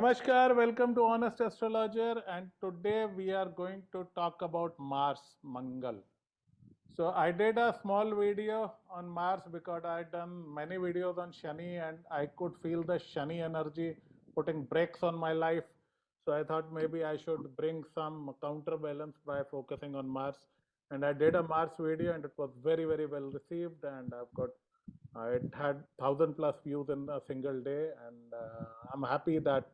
Namaskar, welcome to Honest Astrologer, and today we are going to talk about Mars Mangal. So I did a small video on Mars because I had done many videos on Shani and I could feel the Shani energy putting brakes on my life. So I thought maybe I should bring some counterbalance by focusing on Mars. And I did a Mars video and it was very well received, and I've got it had 1,000+ views in a single day, and I'm happy that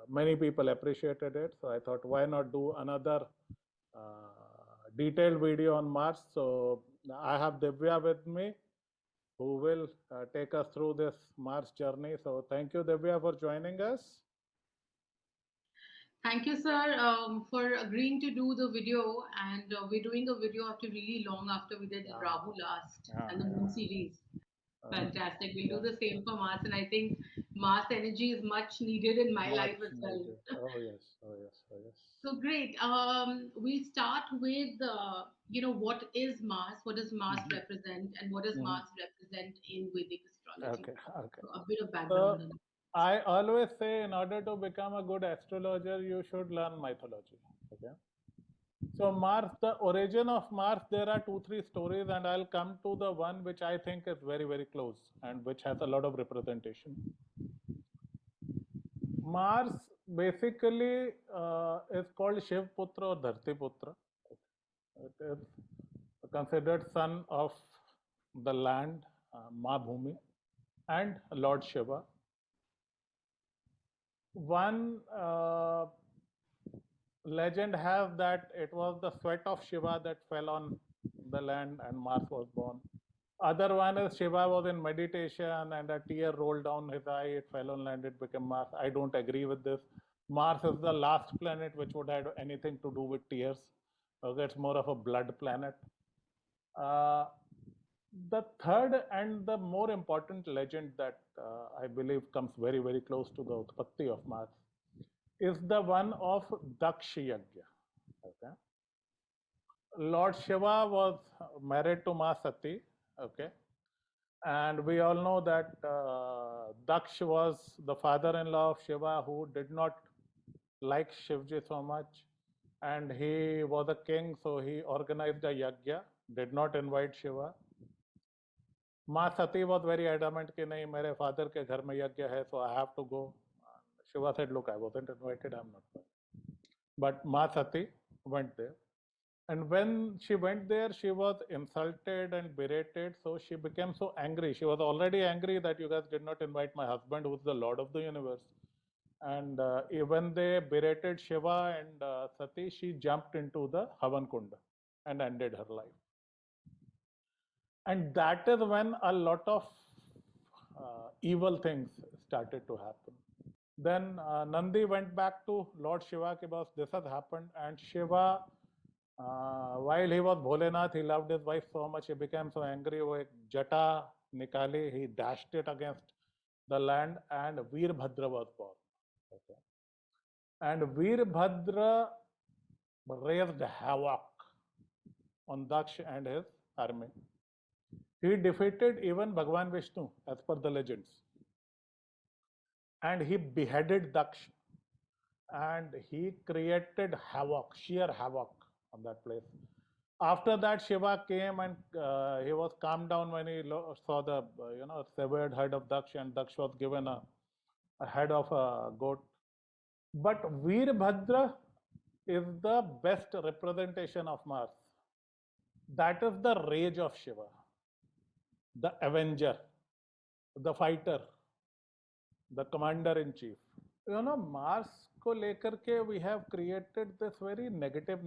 many people appreciated it. So I thought, why not do another detailed video on Mars? So I have Divya with me, who will take us through this Mars journey. So thank you, Divya, for joining us. Thank you, sir, for agreeing to do the video. And we're doing a video after really long after we did Yeah, Rahu last yeah, and the Moon yeah. series. Uh, Fantastic. We'll yeah. do the same for Mars. And I think Mars energy is much needed in my life Much as well. needed. Oh yes, oh yes, oh yes. So great. We'll start with, what is Mars? What does Mars Mhm, represent? And what does mhm. Mars represent in Vedic astrology? Okay, okay. So a bit of So background on it. I always say, in order to become a good astrologer, you should learn mythology. Okay. So Mars, the origin of Mars, there are two, three stories, and I'll come to the one which I think is very close and which has a lot of representation. Mars basically is called Shiv Putra or Dharti Putra. It is considered son of the land, Ma Bhumi, and Lord Shiva. One legend has that it was the sweat of Shiva that fell on the land and Mars was born. Other one is Shiva was in meditation and a tear rolled down his eye, it fell on land, it became Mars. I don't agree with this. Mars is the last planet which would have anything to do with tears. Okay, it's more of a blood planet. Uh, the third and the more important legend that I believe comes very close to the Utpatti of Mars is the one of Daksh Yajna. Okay. Lord Shiva was married to Ma Sati. Okay. And we all know that Daksh was the father-in-law of Shiva who did not like Shivji so much. And he was a king, so he organized a yajna, did not invite Shiva. Ma Sati was very adamant कि नहीं मेरे father के घर में यज्ञ है, so I have to go. Shiva said, look, I wasn't invited, I'm not going. But Ma Sati went there. And when she went there, she was insulted and berated. So she became so angry. She was already angry that you guys did not invite my husband, who's the Lord of the universe. And when they berated Shiva and Sati, she jumped into the Havan Kunda and ended her life. And that is when a lot of evil things started to happen. Then Nandi went back to Lord Shiva because this has happened, and Shiva, while he was Bholenath, he loved his wife so much, he became so angry. वो एक jata nikali, he dashed it against the land, and Veerbhadra was born. Okay. And Veerbhadra raised havoc on Daksh and his army. He defeated even Bhagwan Vishnu, as per the legends, and he beheaded Daksh, and he created havoc, sheer havoc on that place. After that, Shiva came and he was calmed down when he saw the severed head of Daksh, and Daksh was given a head of a goat. But Veerbhadra is the best representation of Mars. That is the rage of Shiva, the avenger, the fighter, the commander in chief. Mars को लेकर के we have created this very negative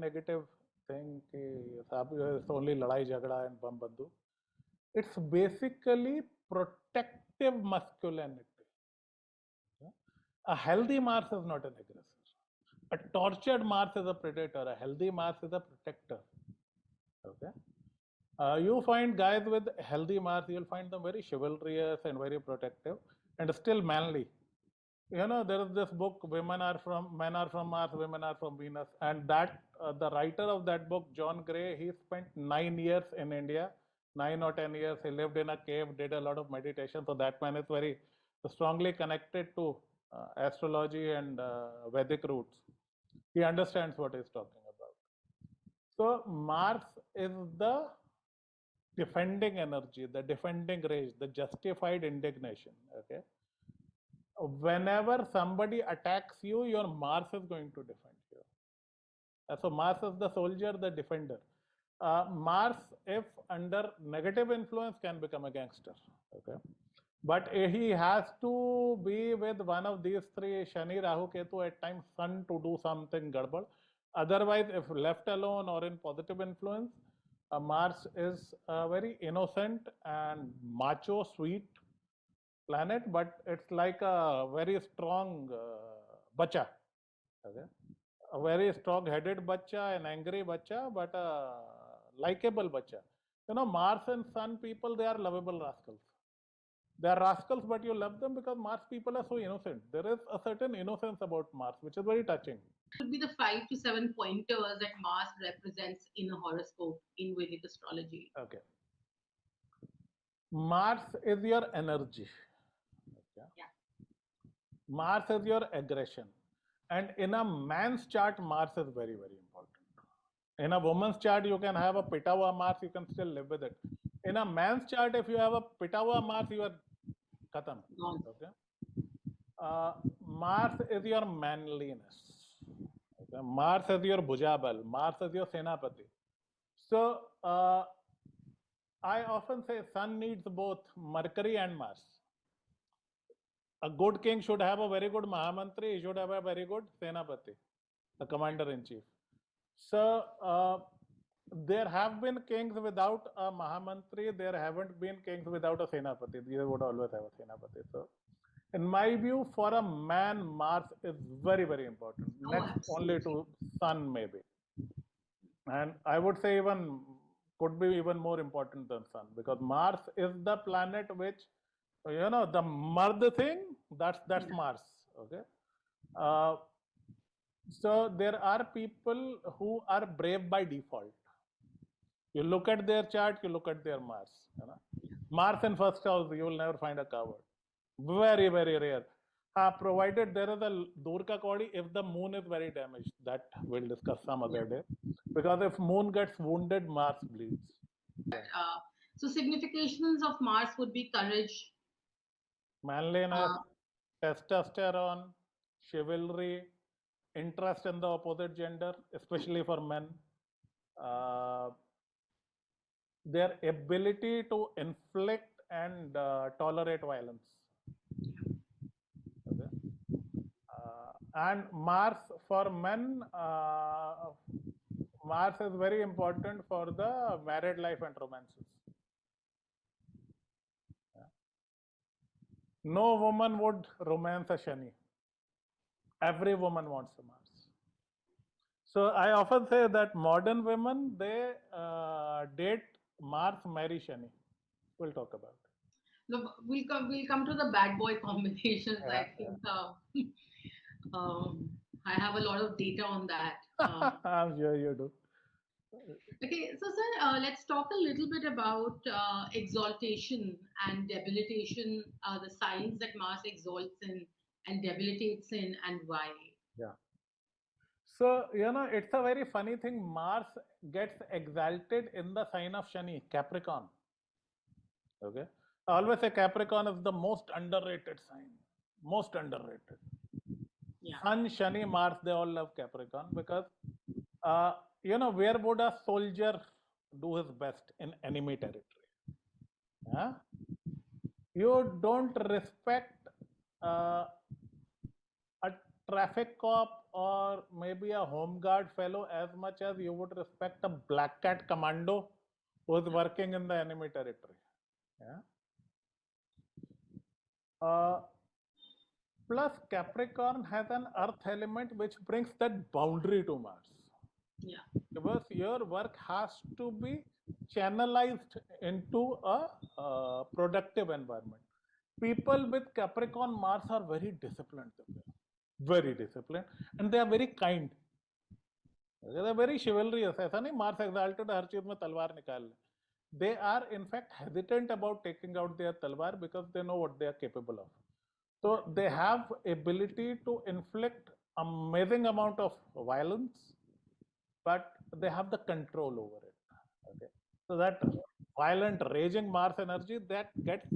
thing कि साहब it's only लड़ाई झगड़ा and बम बंदूक. It's basically protective masculinity. A healthy Mars is not an aggressor. A tortured Mars is a predator. A healthy Mars is a protector. Okay. You find guys with healthy Mars, you'll find them very chivalrous and very protective and still manly. There is this book, Men Are From Mars, Women Are From Venus. And that the writer of that book, John Gray, he spent 9 years in India, 9 or 10 years. He lived in a cave, did a lot of meditation. So that man is very strongly connected to astrology and Vedic roots, he understands what he's talking about. So Mars is the defending energy, the defending rage, the justified indignation. Okay, whenever somebody attacks you, your Mars is going to defend you. So Mars is the soldier, the defender. Mars, if under negative influence, can become a gangster. Okay, but he has to be with one of these three, Shani, Rahu, Ketu, at times Sun, to do something garbad. Otherwise, if left alone or in positive influence, Mars is a very innocent and macho, sweet planet, but it's like a very strong bacha. Okay? A very strong-headed bacha, an angry bacha, but a likable bacha. You know, Mars and Sun people, they are lovable rascals. They are rascals, but you love them because Mars people are so innocent. There is a certain innocence about Mars, which is very touching. Would be the 5 to 7 pointers that Mars represents in a horoscope in Vedic astrology? Okay. Mars is your energy. Okay. Yeah. Mars is your aggression. And in a man's chart, Mars is very, very important. In a woman's chart, you can have a Pitawa Mars, you can still live with it. In a man's chart, if you have a Pitawa Mars, you are khatam. Gone. Okay. Mars is your manliness. Okay. Mars is your Bhujabal. Mars is your Senapati. So I often say Sun needs both Mercury and Mars. A good king should have a very good Mahamantri. He should have a very good Senapati, the commander in chief. So there have been kings without a Mahamantri. There haven't been kings without a Senapati. They would always have a Senapati. So in my view, for a man, Mars is very, very important. Oh, Next only to Sun, maybe. And I would say even could be even more important than Sun, because Mars is the planet which, you know, the mard thing, that's Mars. Okay. So there are people who are brave by default. You look at their chart, you look at their Mars. You know? Mars in first house, you will never find a coward. Very, very rare. Provided there is a Durka Kaudi, if the moon is very damaged, that we'll discuss some other day. Because if moon gets wounded, Mars bleeds. So significations of Mars would be courage, manliness, testosterone, chivalry, interest in the opposite gender, especially for men, their ability to inflict and tolerate violence. Okay. And Mars for men, Mars is very important for the married life and romances. No woman would romance a Shani. Every woman wants a Mars. So I often say that modern women, they date Mars, marry Shani. We'll talk about it. No, we'll come to the bad boy combinations. Yeah, I think I have a lot of data on that. I'm sure you do. Okay, so sir, let's talk a little bit about exaltation and debilitation, the signs that Mars exalts in and debilitates in, and why. Yeah. So, you know, it's a very funny thing. Mars gets exalted in the sign of Shani, Capricorn. Okay. I always say Capricorn is the most underrated sign. Most underrated. Yeah. Sun, Shani, Mars, they all love Capricorn because, you know, where would a soldier do his best in enemy territory? Yeah? You don't respect a traffic cop or maybe a home guard fellow as much as you would respect a black cat commando who is working in the enemy territory. Yeah? Plus, Capricorn has an earth element which brings that boundary to Mars. Yeah. Because your work has to be channelized into a productive environment. People with Capricorn Mars are very disciplined. Very disciplined. And they are very kind. They are very chivalrous. ऐसा नहीं Mars exalted हर चीज में तलवार निकाल ले. They are in fact hesitant about taking out their talwar because they know what they are capable of. So they have ability to inflict amazing amount of violence, but they have the control over it. Okay, so that violent, raging Mars energy that gets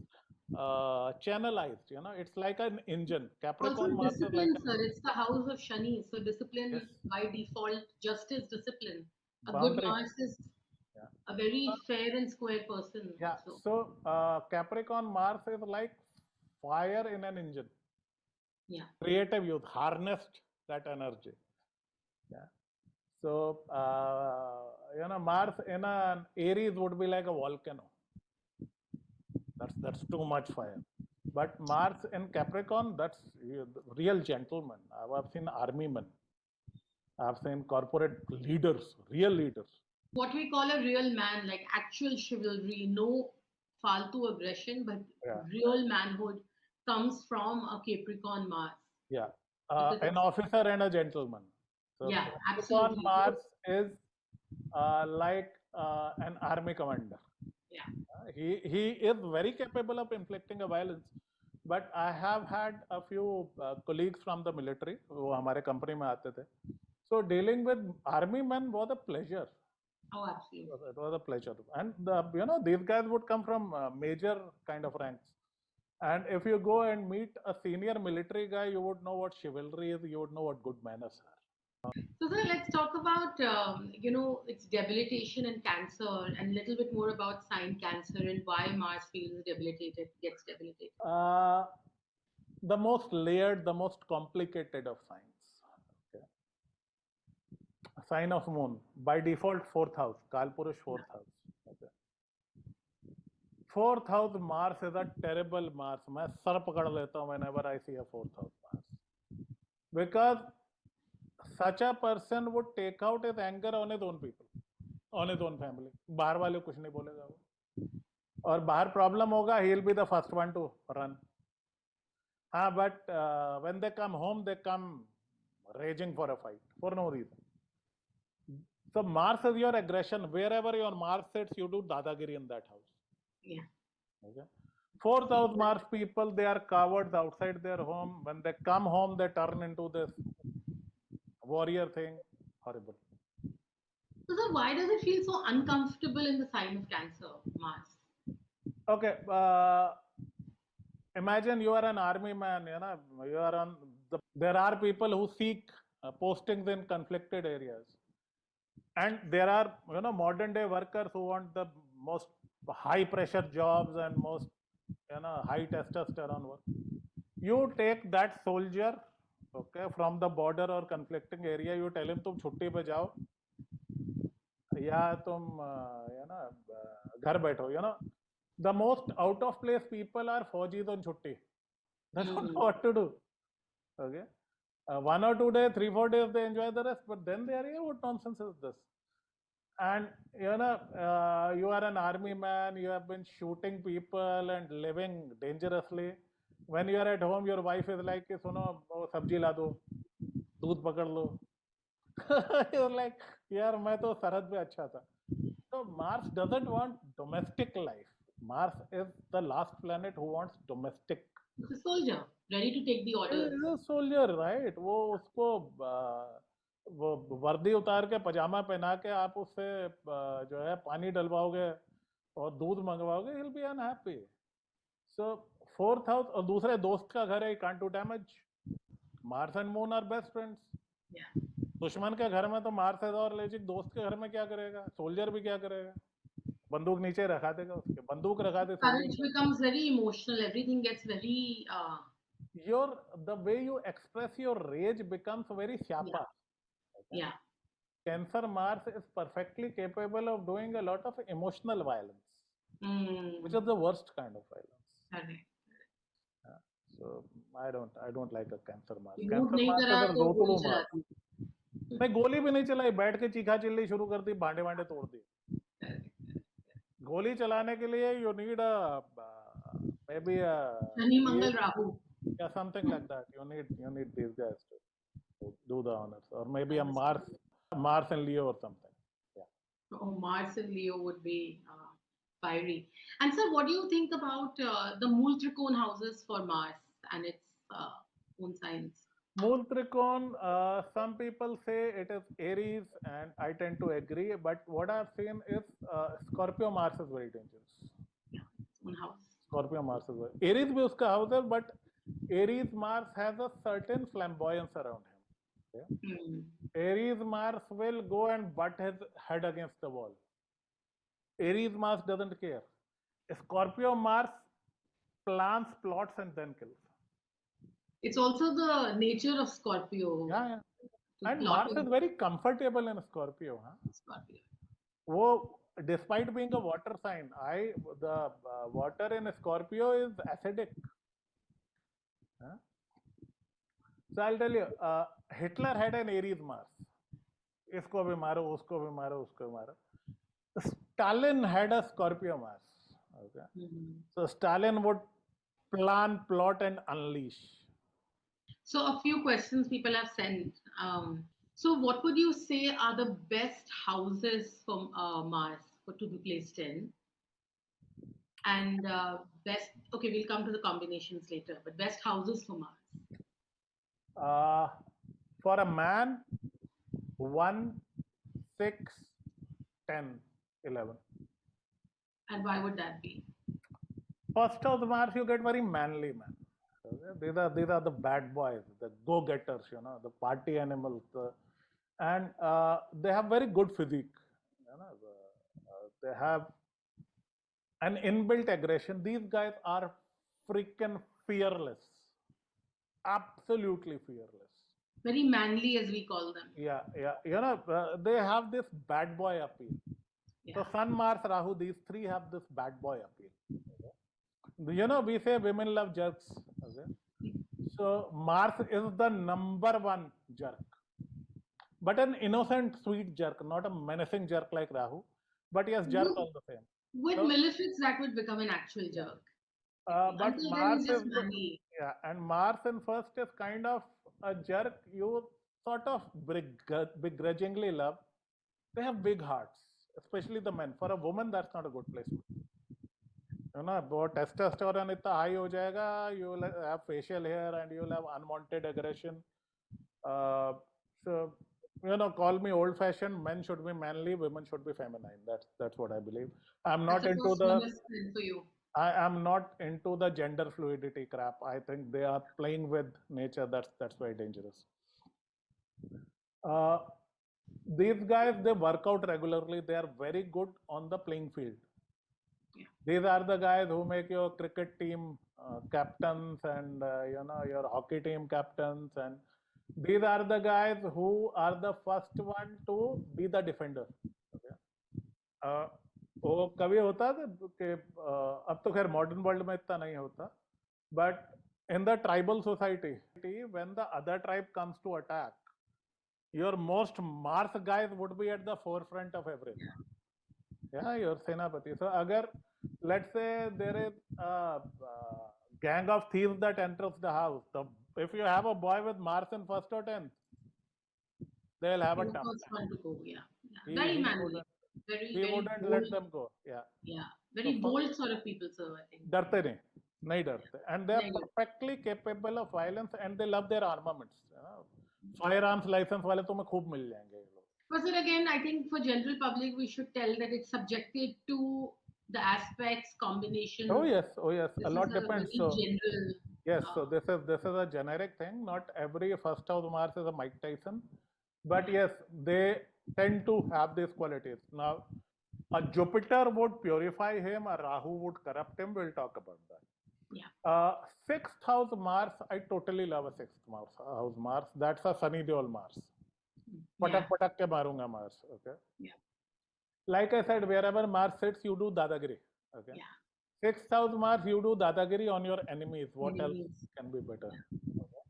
channelized. You know, it's like an engine. Also, Capricorn Mars is like discipline, an sir. engine. It's the house of Shani. So, Yes, discipline by default, justice, discipline. A good boundary. Mars is Yeah. a very fair and square person, Yeah. also. So Capricorn Mars is like fire in an engine. Yeah. Creative youth harnessed that energy. Yeah. So Mars in an Aries would be like a volcano. That's too much fire. But Mars in Capricorn, that's real gentleman. I've seen army men. I've seen corporate leaders, real leaders. What we call a real man, like actual chivalry, no faltu aggression, but Yeah, real manhood comes from a Capricorn Mars yeah. because An it's, officer and a gentleman. So yeah, Capricorn absolutely. Mars is like an army commander. Yeah. He is very capable of inflicting a violence. But I have had a few colleagues from the military who हमारे company में आते थे. So dealing with army men was a pleasure. Oh, absolutely. It was a pleasure, and these guys would come from major kind of ranks. And if you go and meet a senior military guy, you would know what chivalry is. You would know what good manners are. So, sir, let's talk about, its debilitation and cancer and a little bit more about sign Cancer and why Mars feels debilitated, gets debilitated. Uh, the most layered, the most complicated of signs. Okay. Sign of moon by default fourth house, Kalpurush fourth house. Okay. Fourth house Mars is a terrible Mars. मैं sir पकड़ लेता हूँ whenever I see a fourth house Mars, because such a person would take out his anger on his own people, on his own family. बाहर वाले कुछ नहीं बोलेगा वो, और बाहर प्रॉब्लम होगा, he will be the first one to run. हाँ, but when they come home, they come raging for a fight for no reason. So Mars is your aggression. Wherever your Mars sits, you do dadagiri in that house. Yeah. Okay. Fourth house Mars people, they are cowards outside their home. When they come home, they turn into this warrior thing. Horrible. So, sir, why does it feel so uncomfortable in the sign of Cancer, Mars? Okay. Imagine you are an army man. You are on the. There are people who seek postings in conflicted areas, and there are modern day workers who want the most high pressure jobs and most high testosterone work. You take that soldier, okay, from the border or conflicting area, you tell him तुम छुट्टी पे जाओ या तुम घर बैठो. The most out of place people are fauji's on छुट्टी. They don't know what to do. Okay. 1 or 2 days, 3 4 days they enjoy the rest, but then they are, what nonsense is this? And you are an army man, you have been shooting people and living dangerously. When you are at home, your wife is like, सुनो वो सब्जी ला दो, दूध पकड़ लो. You're like, यार मैं तो सरहद पे अच्छा था. So Mars doesn't want domestic life. Mars is the last planet who wants domestic. It's a soldier, ready to take the orders. He's a soldier, right? वो उसको वो वर्दी उतार के पजामा पहना के आप उससे जो है पानी डलवाओगे और दूध मंगवाओगे, he'll be unhappy. So fourth house, और दूसरे दोस्त का घर है, he can't do damage. Mars and Moon are best friends. Yeah. दुश्मन के घर में तो मार्स है और लेजिक, दोस्त के घर में क्या करेगा? सोल्जर भी क्या करेगा? बंदूक नीचे रखा देगा उसके, बंदूक रखा दे Courage soldier. becomes very emotional. Everything gets very, Your the way you express your rage becomes very yeah, syapa. Okay? yeah. Cancer Mars is perfectly capable of doing a lot of emotional violence, which is the worst kind of violence. Correct. Yeah. So I don't like a Cancer Mars. Mood Cancer नहीं Mars करा is a तो गोली Rotulu चला Mars. दी. नहीं, गोली भी नहीं चलाई, बैठ के चीखा चिल्ली शुरू कर दी, भांडे भांडे तोड़ दिए. गोली चलाने के लिए you need maybe a Shani Mangal Rahu. yeah, something like that. You need these guys to do the honors, or maybe a Understood. Mars and Leo or something. Yeah. Oh, Mars and Leo would be fiery. And sir, what do you think about the Mool Trikon houses for Mars and its own signs? Mool Trikon, some people say it is Aries, and I tend to agree. But what I've seen is Scorpio Mars is very dangerous. Yeah, own house. Scorpio Mars is very Aries भी उसका house है, but Aries Mars has a certain flamboyance around him. Okay? Aries Mars will go and butt his head against the wall. Aries Mars doesn't care. Scorpio Mars plans, plots, and then kills. It's also the nature of Scorpio. Yeah, yeah. To And plot Mars is very comfortable in Scorpio. Huh? Scorpio. वो despite being a water sign, the water in Scorpio is acidic. Huh? So I'll tell you, Hitler had an Aries Mars. इसको भी मारो, उसको भी मारो, उसको भी मारो. Stalin had a Scorpio Mars. Okay. So Stalin would plan, plot, and unleash. So a few questions people have sent. So what would you say are the best houses from Mars to be placed in? And best, okay, we'll come to the combinations later, but best houses for Mars. For a man, 1, 6, 10, 11. And why would that be? First house Mars, you get very manly man. These are the bad boys, the go-getters, the party animals, and they have very good physique. They have an inbuilt aggression. These guys are freaking fearless, absolutely fearless. Very manly, as we call them. Yeah. They have this bad boy appeal. Yeah. So Sun, Mars, Rahu, these three have this bad boy appeal. We say women love jerks. Okay? So Mars is the number one jerk. But an innocent, sweet jerk, not a menacing jerk like Rahu. But yes, jerk all the same. With Malefics, that would become an actual jerk. But Mars is and Mars in first is kind of a jerk you sort of begrudgingly love. They have big hearts, especially the men. For a woman, that's not a good place. वो testosterone इतना high हो जाएगा, you will have facial hair and you will have unwanted aggression. So call me old-fashioned. Men should be manly, women should be feminine. That's what I believe. I'm not into the. For you. I am not into the gender fluidity crap. I think they are playing with nature. That's very dangerous. These guys, they work out regularly. They are very good on the playing field. Yeah. These are the guys who make your cricket team captains and your hockey team captains, and these are the guys who are the first one to be the defender. Okay. वो कभी होता था कि अब तो खैर modern world में इतना नहीं होता, but in the tribal society when the other tribe comes to attack, your most Mars guys would be at the forefront of everything. Yeah, your Senapati. So agar, let's say there is a gang of thieves that enters the house, if you have a boy with Mars in first or 10th, they'll have a tough time. To go, yeah. Very manly. He wouldn't let them go. Yeah. Very bold sort of people, sir, I think. डरते नहीं डरते. And they are perfectly capable of violence and they love their armaments. Firearms license वाले तुम्हें खूब मिल जाएंगे ये लोग. But then again, I think for general public, we should tell that it's subjected to the aspects, combinations. Oh yes. A lot depends. So general. Yes. So this is a generic thing. Not every first house Mars is a Mike Tyson, but yes, they tend to have these qualities. Now, a Jupiter would purify him, a Rahu would corrupt him. We'll talk about that. Yeah. Sixth house Mars, I totally love a sixth house Mars. That's a Sunny Deol Mars. Patak ke marunga Mars. Okay. Yeah. Like I said, wherever Mars sits, you do dadagiri. Okay. Yeah. Sixth house Mars, you do dadagiri on your enemies. What else can be better? Yeah. Okay.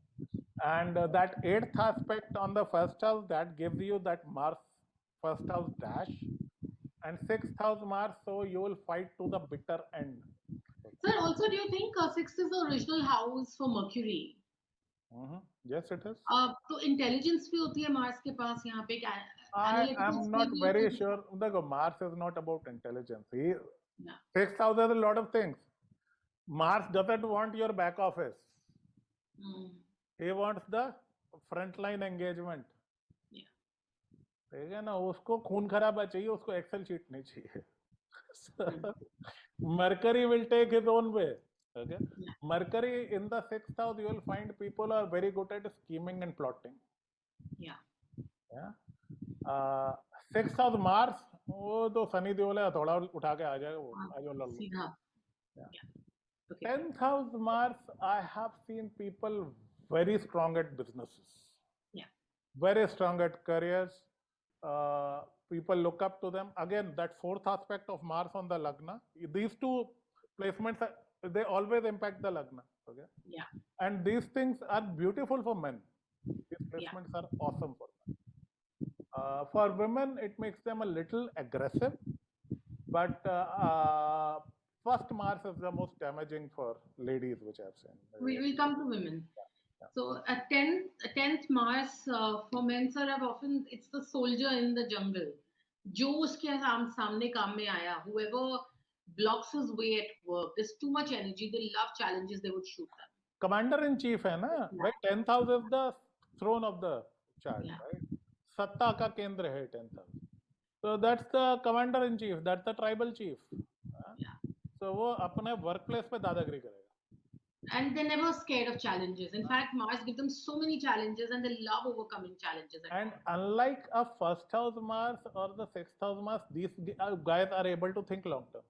And that eighth aspect on the first house, that gives you that Mars first house dash. And sixth house Mars, so you will fight to the bitter end. Sir, also, do you think sixth is the original house for Mercury? Yes, it is. तो intelligence भी होती है Mars के पास यहाँ पे. I am not very sure. Mars is not about intelligence. Sixth house has a lot of things. Mars doesn't want your back office. He wants the frontline engagement. Yeah. ठीक है ना, उसको खून खराबा चाहिए, उसको एक्सेल शीट नहीं चाहिए. Mercury will take his own way. Okay. Yeah. Mercury in the sixth house, you will find people are very good at scheming and plotting. Yeah. Yeah. Sixth house Mars, वो तो सनी देओल है, थोड़ा उठा के आ जाएगा वो, आ जाओ लड़ लो. सीधा. Yeah. Yeah. Okay. 10th house Mars, I have seen people very strong at businesses. Yeah. Very strong at careers. People look up to them. Again, that fourth aspect of Mars on the Lagna, these two placements, they always impact the Lagna. Okay. Yeah. And these things are beautiful for men. These Yeah. placements are awesome for men. For women, it makes them a little aggressive, but first Mars is the most damaging for ladies, which I've seen. We'll come to women. Yeah. So a tenth Mars for men, sir, have often it's the soldier in the jungle. जो उसके सामने काम में आया, whoever blocks his way at work, there's too much energy. They love challenges. They would shoot them. Commander in chief है ना, right? 10th house is the throne of the chart, Yeah. right? सत्ता का केंद्र है 10th house. So that's the commander in chief. That's the tribal chief. Yeah. So वो अपने workplace पे दादागिरी करेगा. And they're never scared of challenges. In fact, Mars gives them so many challenges, and they love overcoming challenges. And unlike a first house Mars or the sixth house Mars, these guys are able to think long term.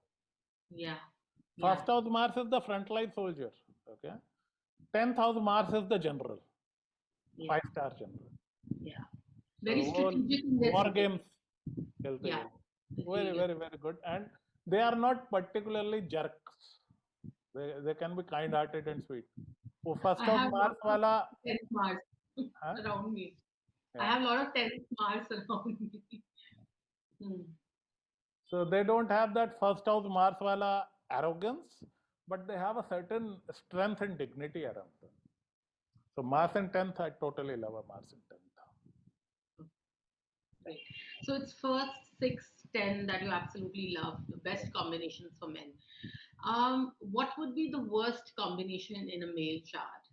Yeah. First house Mars is the frontline soldier. Okay. 10th house Mars is the general. Yeah. 5-star general. Yeah. Very So strategic in their war thinking. games. Yeah. Very, very, very good. And they are not particularly jerks. They can be kind-hearted and sweet. वो first I house have Mars वाला, 10th Mars huh? around me. I Yeah. have a lot of 10th Mars around me. So they don't have that first house Mars wala arrogance, but they have a certain strength and dignity around them. So Mars in 10th, I totally love a Mars in 10th. Right. So it's first, 6, 10 that you absolutely love, the best combinations for men. What would be the worst combination in a male chart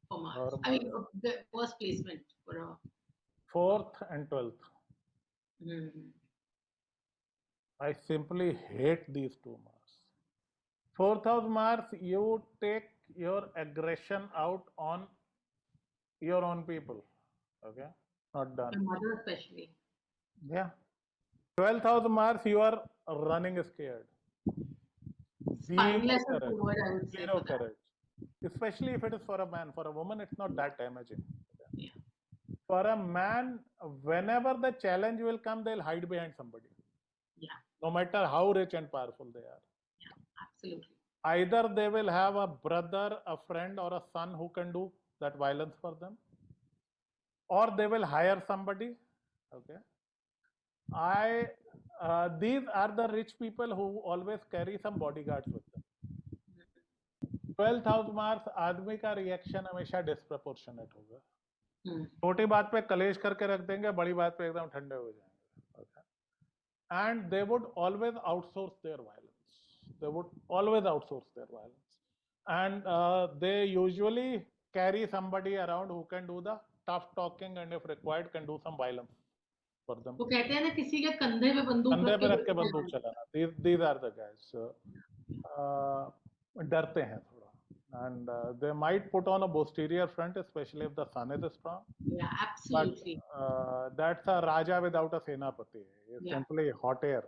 for Mars? I mean, the worst placement for a 4th and 12th. I simply hate these two Mars. 4th house Mars, you take your aggression out on your own people. Okay? Not done. My mother especially. Yeah. 12th house Mars, you are running scared. Spineless is the word I would say. Zero courage. Especially if it is for a man. For a woman, it's not that damaging. Yeah. For a man, whenever the challenge will come, they'll hide behind somebody. Yeah. No matter how rich and powerful they are. Yeah, absolutely. Either they will have a brother, a friend, or a son who can do that violence for them, or they will hire somebody. Okay. These are the rich people who always carry some bodyguards with them. 12th house Mars, आदमी का reaction हमेशा disproportionate होगा. छोटी बात पे कलेश करके रख देंगे, बड़ी बात पे एकदम ठंडे हो जाएंगे. Okay. And they would always outsource their violence. They would always outsource their violence. And they usually carry somebody around who can do the tough talking and if required can do some violence for them. वो कहते हैं ना किसी के कंधे पे बंदूक कंधे पे रख के बंदूक चलाना. These are the guys. डरते हैं थोड़ा. And they might put on a posterior front, especially if the sun is strong. Yeah, absolutely. But that's a Raja without a Senapati. It's simply hot air.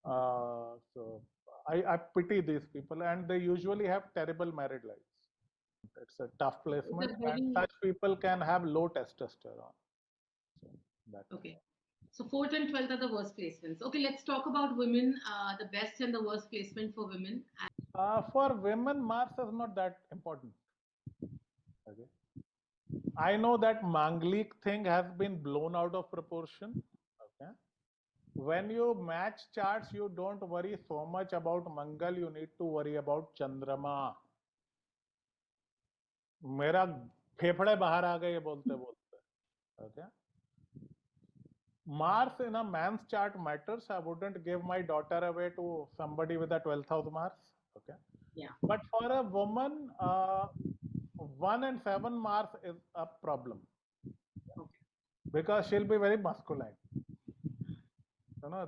So I pity these people, and they usually have terrible married lives. It's a tough placement, and such people can have low testosterone. So okay. So 4th and 12th are the worst placements. Okay, let's talk about women. The best and the worst placement for women. For women, Mars is not that important. Okay. I know that Manglik thing has been blown out of proportion. Okay. When you match charts, you don't worry so much about Mangal. You need to worry about Chandrama. मेरा फेफड़े बाहर आ गए बोलते बोलते. Okay. Mars in a man's chart matters. I wouldn't give my daughter away to somebody with a 12th house Mars. Okay. Yeah. But for a woman, 1 and 7 Mars is a problem Okay. because she'll be very masculine.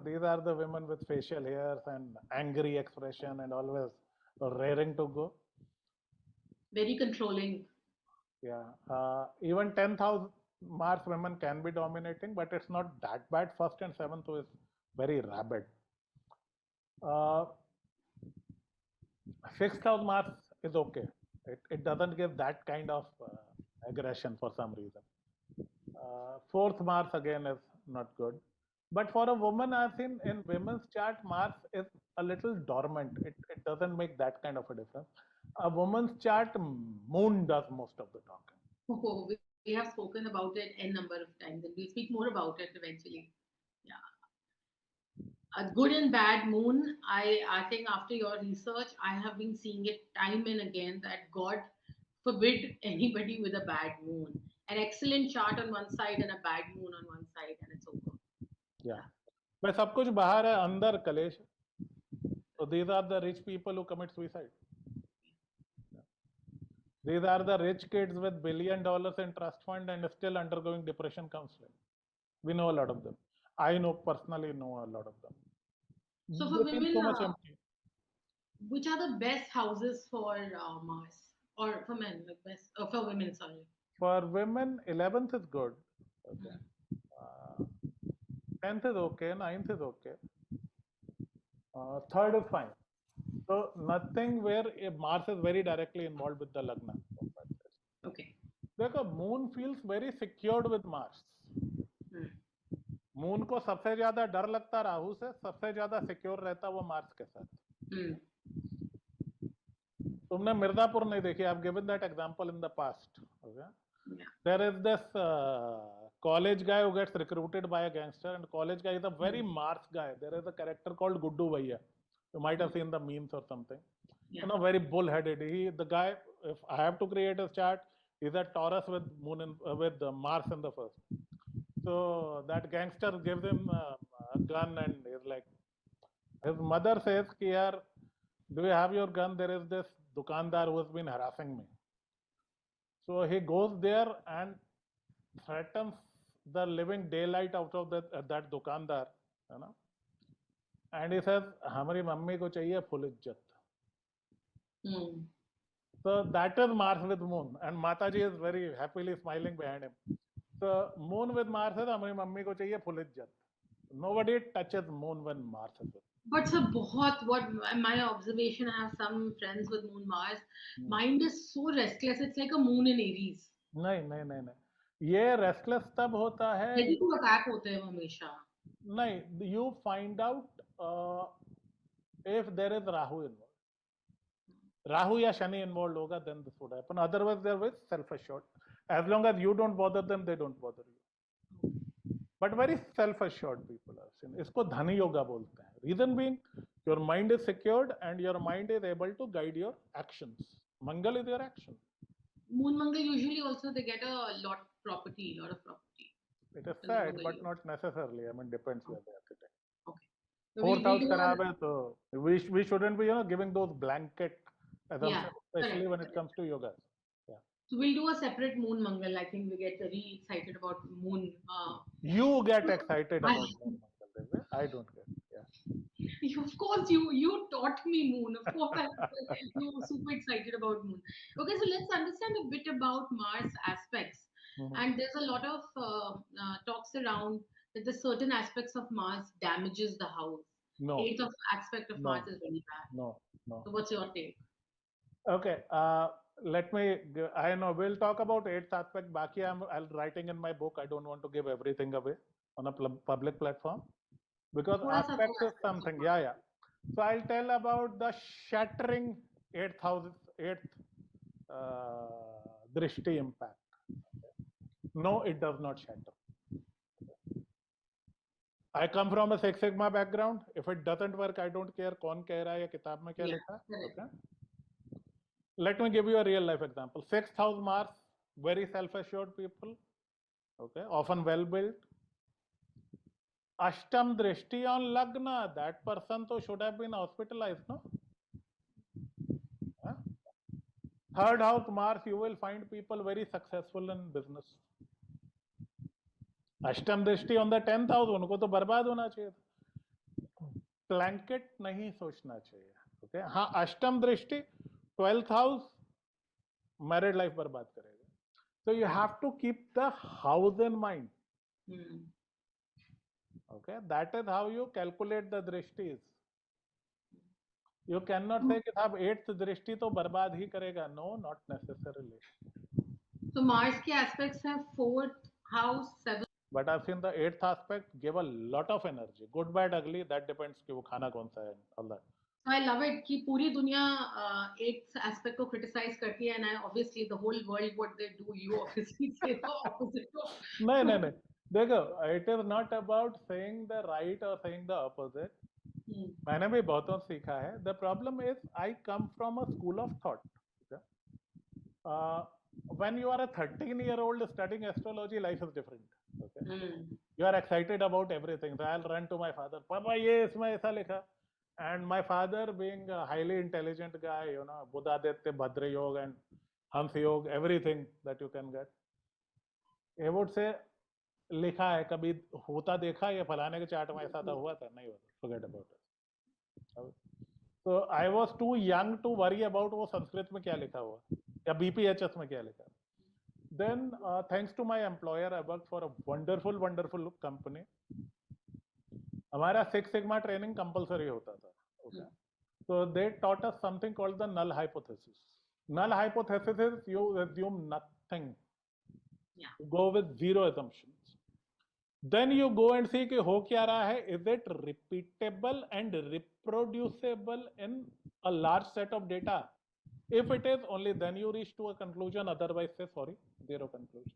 These are the women with facial hairs and angry expression and always raring to go. Very controlling. Yeah. Even 10,000 Mars women can be dominating, but it's not that bad. First and seventh is very rabid. Uh, Sixth house Mars is okay. It doesn't give that kind of aggression for some reason. Fourth Mars again is not good. But for a woman, I've seen in women's chart, Mars is a little dormant. It doesn't make that kind of a difference. A woman's chart, Moon does most of the talking. Oh, we have spoken about it n number of times, and we'll speak more about it eventually. Yeah. A good and bad moon. I think after your research, I have been seeing it time and again that God forbid anybody with a bad moon. An excellent chart on one side and a bad moon on one side, and it's over. Yeah. Yeah. But सब कुछ बाहर है अंदर कलेश. So these are the rich people who commit suicide. These are the rich kids with $1 billion in trust fund and still undergoing depression counseling. We know a lot of them. I know personally know a lot of them. So for They feel women, so much empty. which are the best houses for Mars or for men, like best for women? Sorry. For women, 11th is good. Okay. Mm. 10th is okay. 9th is okay. Third is fine. So nothing where Mars is very directly involved with the Lagna. Okay. देखो moon feels very secured with Mars. Mm. Moon को सबसे ज्यादा डर लगता राहु से, सबसे ज्यादा secure रहता वो मार्स के साथ. Mm. तुमने मिर्जापुर नहीं देखी. I've given that example in the past. Okay? Yeah. There is this college guy who gets recruited by a gangster, and college guy is a very Mars guy. There is a character called Guddu Bhaiya. You might have seen the memes or something. Yeah. Very bull-headed. The guy, if I have to create a chart, he's a Taurus with Moon in, with Mars in the first. So that gangster gives him a gun and he's like, his mother says, Ki yaar, do you have your gun? There is this dukandar who has been harassing me. So he goes there and threatens the living daylight out of that dukandar, you know. And he says, हमारी mummy को चाहिए full इज्जत. Mm. So that is Mars with Moon, and Mataji is very happily smiling behind him. So Moon with Mars is हमारी mummy को चाहिए full इज्जत. Nobody touches Moon when Mars is with. But sir, what my observation, I have some friends with moon Mars. Mind is so restless. It's like a moon in Aries. नहीं नहीं नहीं नहीं. ये restless तब होता है. Ready to attack होते हैं वो हमेशा. नहीं, you find out if there is Rahu involved. Rahu या शनि involved होगा, then this would happen. Otherwise, they're very self-assured. As long as you don't bother them, they don't bother you. But very self-assured people are seen. इसको धन योगा बोलते हैं. Reason being, your mind is secured and your mind is able to guide your actions. Mangal is your action. Moon Mangal usually also they get a lot of property. It is sad, but not necessarily. I mean, depends where they are sitting. Okay. So Fourth house खराब है, तो we shouldn't be giving those blanket assumptions, especially correct, when it comes to yoga. Yeah. So we'll do a separate moon mangal. I think we get very excited about moon. You get excited about moon mangal. I don't get. Yeah. Of course, you taught me moon. Of course, I'm super excited about moon. Okay, so let's understand a bit about Mars aspects. And there's a lot of talks around that the certain aspects of Mars damages the house. No. Eighth of aspect of Mars is very bad. No. So what's your take? Okay. Let me. I know we'll talk about eighth aspect. Baki, I'm writing in my book. I don't want to give everything away on a public platform because aspect is something. Yeah. So I'll tell about the shattering eighth drishti impact. No, it does not shatter. I come from a Six Sigma background. If it doesn't work, I don't care कौन कह रहा है या किताब में क्या लिखा है. Okay. Let me give you a real life example. Sixth house Mars, very self-assured people. Okay, often well built. Ashtam drishti on Lagna. That person should have been hospitalized, no? Huh? Third house Mars, you will find people very successful in business. अष्टम दृष्टि on the 10th house, उनको तो बर्बाद होना चाहिए था. Blanket नहीं सोचना चाहिए. ओके हाँ, अष्टम दृष्टि 12th हाउस मैरिड लाइफ बर्बाद करेगा. So you have to keep the house in mind. Okay, that is how you calculate the drishtis. You cannot say कि साहब 8th दृष्टि तो बर्बाद ही करेगा. No, not necessarily. So Mars के aspects have 4th house, 7th. But I've seen the 8th aspect give a lot of energy. Good, bad, ugly, that depends कि वो खाना कौन सा है, all that. So I love it कि पूरी दुनिया 8th aspect को criticize करती है, and I obviously the whole world what they do, you obviously say the opposite of. नहीं नहीं नहीं, देखो, it is not about saying the right or saying the opposite. मैंने भी बहुतों से सीखा है. The problem is I come from a school of thought. When you are a 13-year-old studying astrology, life is different. Okay, you are excited about everything. So I'll run to my father, Papa, ये इसमें ऐसा लिखा. And my father, being a highly intelligent guy, you know, Buddhaditya, Bhadra Yoga and Hams Yoga, everything that you can get, he would say, लिखा है, कभी होता देखा, ये फलाने के चार्ट में ऐसा था, हुआ था, नहीं हुआ, forget about it. So I was too young to worry about वो संस्कृत में क्या लिखा हुआ या BPHS में क्या लिखा. Then thanks to my employer, I worked for a wonderful company. हमारा 6 Sigma training compulsory होता था. Okay. So they taught us something called the null hypothesis. Null hypothesis is you assume nothing. Yeah. You go with zero assumptions. Then you go and see कि हो क्या रहा है. Is it repeatable and reproducible in a large set of data? If it is, only then you reach to a conclusion. Otherwise, say sorry, zero conclusion.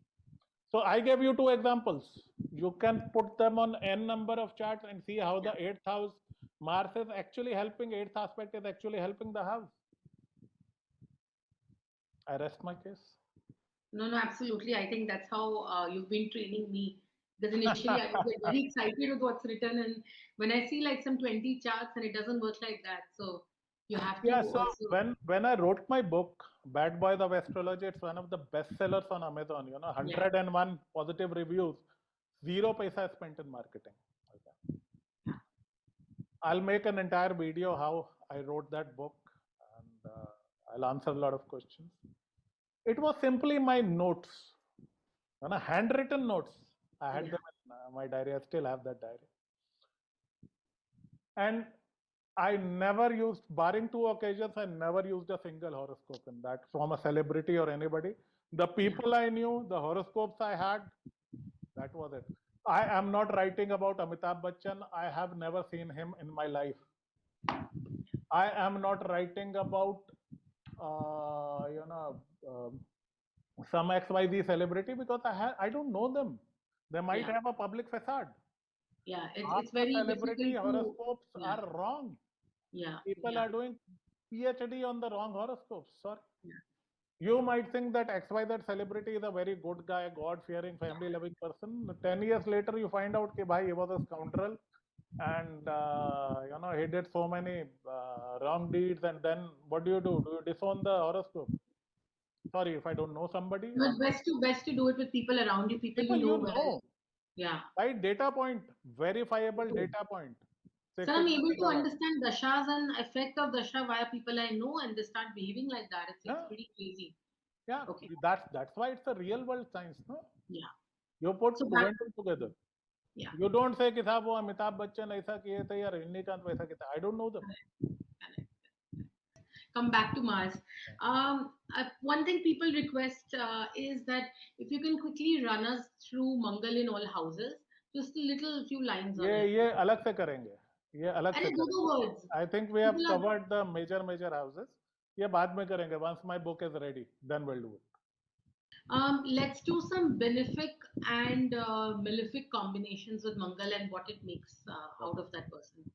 So I gave you 2 examples. You can put them on n number of charts and see how the 8th house Mars is actually helping. 8th aspect is actually helping the house. I rest my case. No, absolutely. I think that's how you've been training me. Because initially I would get very excited with what's written, and when I see like some 20 charts and it doesn't work like that, so you have to. Yeah. So also... when I wrote my book, Bad Boys of Astrology, it's one of the best sellers on Amazon. You know, 101 positive reviews, 0 paisa spent in marketing. Okay. I'll make an entire video how I wrote that book, and I'll answer a lot of questions. It was simply my notes, handwritten notes. I had them in my diary. I still have that diary. And I never used, barring 2 occasions, I never used a single horoscope in that from a celebrity or anybody. The people I knew, the horoscopes I had, that was it. I am not writing about Amitabh Bachchan. I have never seen him in my life. I am not writing about, some XYZ celebrity because I don't know them. They might have a public facade. Yeah, it's very celebrity difficult horoscopes are wrong. Yeah. People are doing PhD on the wrong horoscopes. Sorry. You might think that XYZ celebrity is a very good guy, God-fearing, family-loving person. 10 years later, you find out that bhai, he was a scoundrel, and he did so many wrong deeds. And then what do? Do you disown the horoscope? Sorry, if I don't know somebody. But best to do it with people around you, people you know well. Yeah. Right, data point, verifiable data point. So I'm able to understand dashas and effect of dasha via people I know, and they start behaving like that. It's pretty crazy. Yeah, okay. That's why it's a real world science, no? Yeah. You put 2 and 2 together. Yeah. You don't say कि साहब वो अमिताभ बच्चन ऐसा किए थे या रजनीकांत वैसा किया था. I don't know them. Come back to Mars. One thing people request is that if you can quickly run us through Mangal in all houses, just a little few lines on it. ये अलग से करेंगे. ये अलग से करेंगे. I think we have covered the major houses. ये बाद में करेंगे. Once my book is ready, then we'll do it. Let's do some benefic and malefic combinations with Mangal and what it makes out of that person.